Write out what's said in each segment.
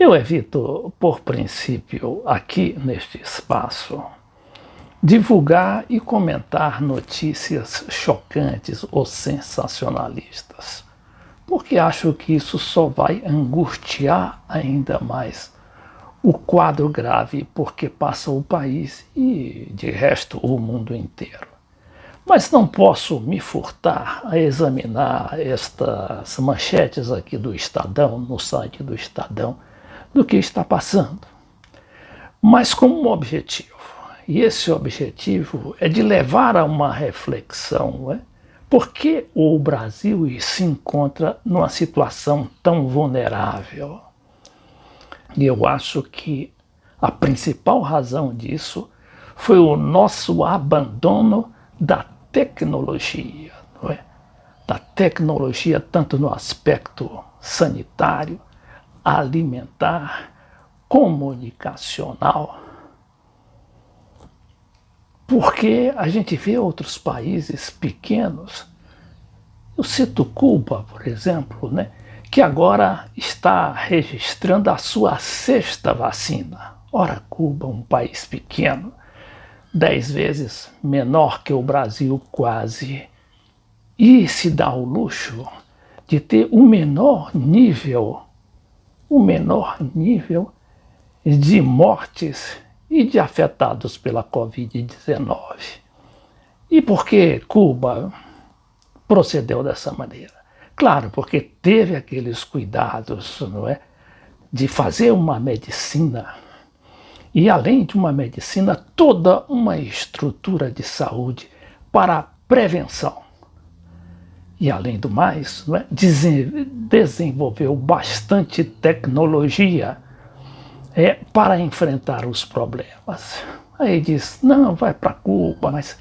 Eu evito, por princípio, aqui neste espaço, divulgar e comentar notícias chocantes ou sensacionalistas, porque acho que isso só vai angustiar ainda mais o quadro grave porque passa o país e, de resto, o mundo inteiro. Mas não posso me furtar a examinar estas manchetes aqui do Estadão, no site do Estadão, do que está passando, mas com um objetivo. E esse objetivo é de levar a uma reflexão, por que o Brasil se encontra numa situação tão vulnerável? E eu acho que a principal razão disso foi o nosso abandono da tecnologia, não é? Da tecnologia tanto no aspecto sanitário, alimentar, comunicacional. Porque a gente vê outros países pequenos, eu cito Cuba, por exemplo, né, que agora está registrando a sua 6ª vacina. Ora, Cuba, um país pequeno, 10 vezes menor que o Brasil quase, e se dá o luxo de ter o menor nível de mortes e de afetados pela Covid-19. E por que Cuba procedeu dessa maneira? Claro, porque teve aqueles cuidados, não é, de fazer uma medicina e, além de uma medicina, toda uma estrutura de saúde para a prevenção. E, além do mais, não é, desenvolveu bastante tecnologia para enfrentar os problemas. Aí diz, não, vai para Cuba, mas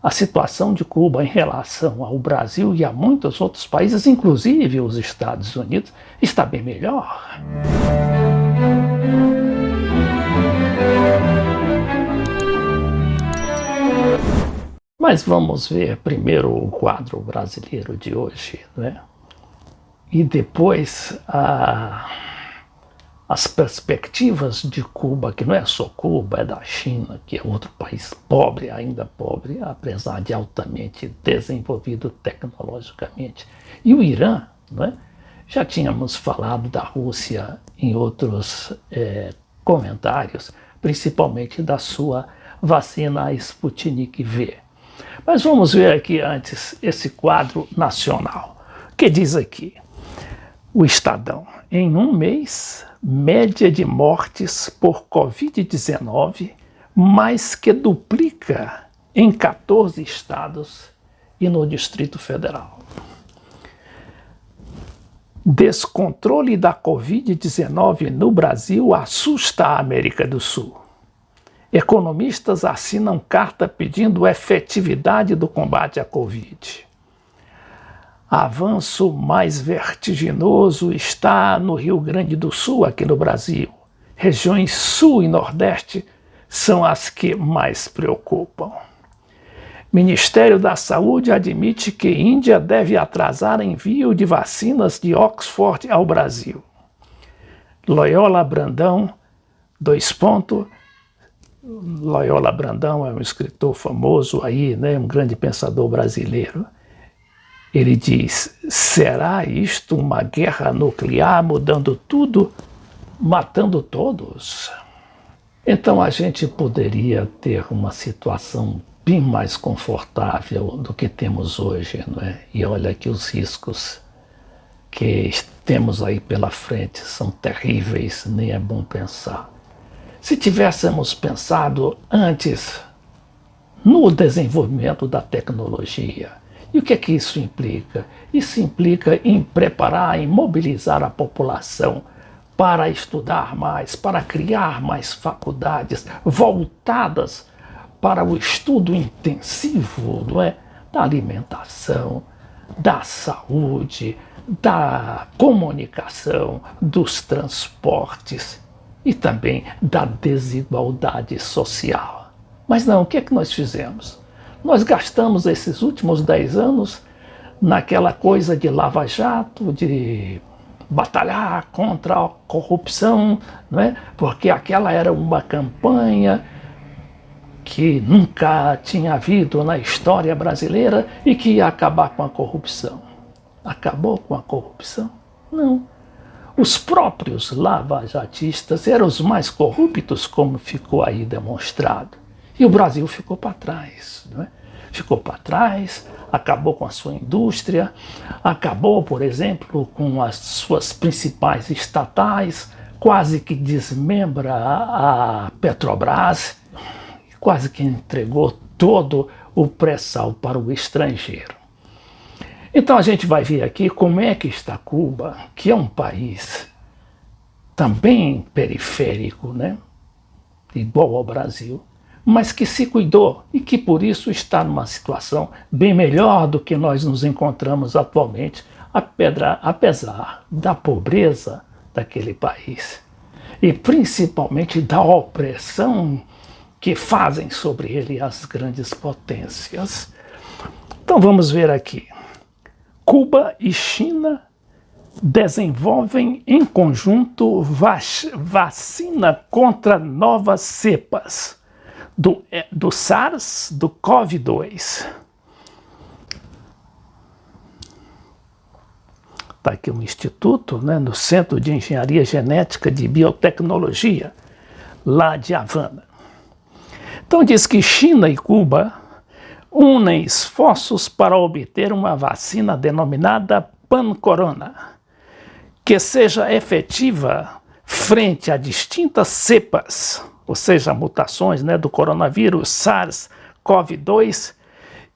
a situação de Cuba em relação ao Brasil e a muitos outros países, inclusive os Estados Unidos, está bem melhor. Mas vamos ver primeiro o quadro brasileiro de hoje, né? E depois as perspectivas de Cuba, que não é só Cuba, é da China, que é outro país pobre, ainda pobre, apesar de altamente desenvolvido tecnologicamente. E o Irã, não é? Já tínhamos falado da Rússia em outros comentários, principalmente da sua vacina Sputnik V. Mas vamos ver aqui antes esse quadro nacional, que diz aqui, o Estadão, em um mês, média de mortes por Covid-19 mais que duplica em 14 estados e no Distrito Federal. Descontrole da Covid-19 no Brasil assusta a América do Sul. Economistas assinam carta pedindo efetividade do combate à Covid. Avanço mais vertiginoso está no Rio Grande do Sul, aqui no Brasil. Regiões Sul e Nordeste são as que mais preocupam. Ministério da Saúde admite que Índia deve atrasar envio de vacinas de Oxford ao Brasil. Loyola Brandão, Loyola Brandão é um escritor famoso aí, né, um grande pensador brasileiro. Ele diz, será isto uma guerra nuclear mudando tudo, matando todos? Então a gente poderia ter uma situação bem mais confortável do que temos hoje, não é? E olha que os riscos que temos aí pela frente são terríveis, nem é bom pensar. Se tivéssemos pensado antes no desenvolvimento da tecnologia, e o que é que isso implica? Isso implica em preparar, em mobilizar a população para estudar mais, para criar mais faculdades voltadas para o estudo intensivo, não é? Da alimentação, da saúde, da comunicação, dos transportes e também da desigualdade social. Mas não, o que é que nós fizemos? Nós gastamos esses últimos 10 anos naquela coisa de lava-jato, de batalhar contra a corrupção, não é? Porque aquela era uma campanha que nunca tinha havido na história brasileira e que ia acabar com a corrupção. Acabou com a corrupção? Não. Os próprios lavajatistas eram os mais corruptos, como ficou aí demonstrado. E o Brasil ficou para trás, não é? Ficou para trás, acabou com a sua indústria, acabou, por exemplo, com as suas principais estatais, quase que desmembra a Petrobras, quase que entregou todo o pré-sal para o estrangeiro. Então a gente vai ver aqui como é que está Cuba, que é um país também periférico, né? Igual ao Brasil, mas que se cuidou e que por isso está numa situação bem melhor do que nós nos encontramos atualmente, apesar da pobreza daquele país e principalmente da opressão que fazem sobre ele as grandes potências. Então vamos ver aqui. Cuba e China desenvolvem em conjunto vacina contra novas cepas do SARS, do COVID-2. Está aqui um instituto, né, no Centro de Engenharia Genética de Biotecnologia, lá de Havana. Então diz que China e Cuba unem esforços para obter uma vacina denominada Pan-Corona, que seja efetiva frente a distintas cepas, ou seja, mutações, né, do coronavírus SARS-CoV-2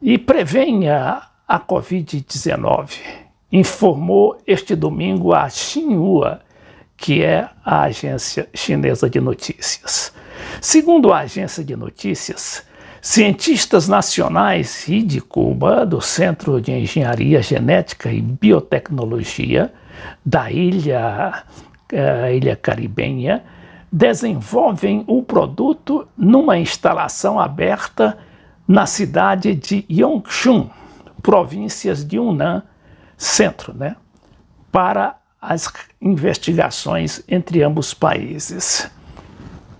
e prevenha a Covid-19, informou este domingo a Xinhua, que é a agência chinesa de notícias. Segundo a agência de notícias, cientistas nacionais e de Cuba, do Centro de Engenharia Genética e Biotecnologia da ilha caribenha, desenvolvem o produto numa instalação aberta na cidade de Yongchun, províncias de Yunnan, centro, né, para as investigações entre ambos países.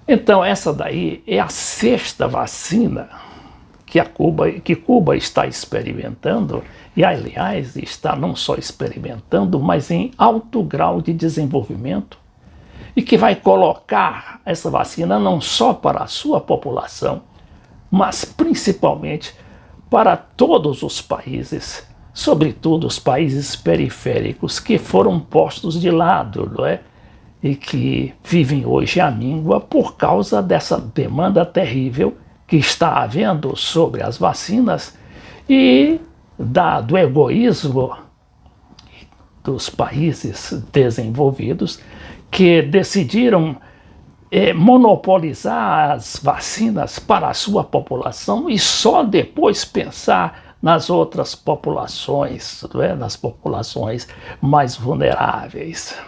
Então essa daí é a sexta vacina que Cuba está experimentando e, aliás, está não só experimentando, mas em alto grau de desenvolvimento e que vai colocar essa vacina não só para a sua população, mas principalmente para todos os países, sobretudo os países periféricos que foram postos de lado, não é? E que vivem hoje à míngua por causa dessa demanda terrível que está havendo sobre as vacinas e do egoísmo dos países desenvolvidos que decidiram monopolizar as vacinas para a sua população e só depois pensar nas outras populações, não é? Nas populações mais vulneráveis.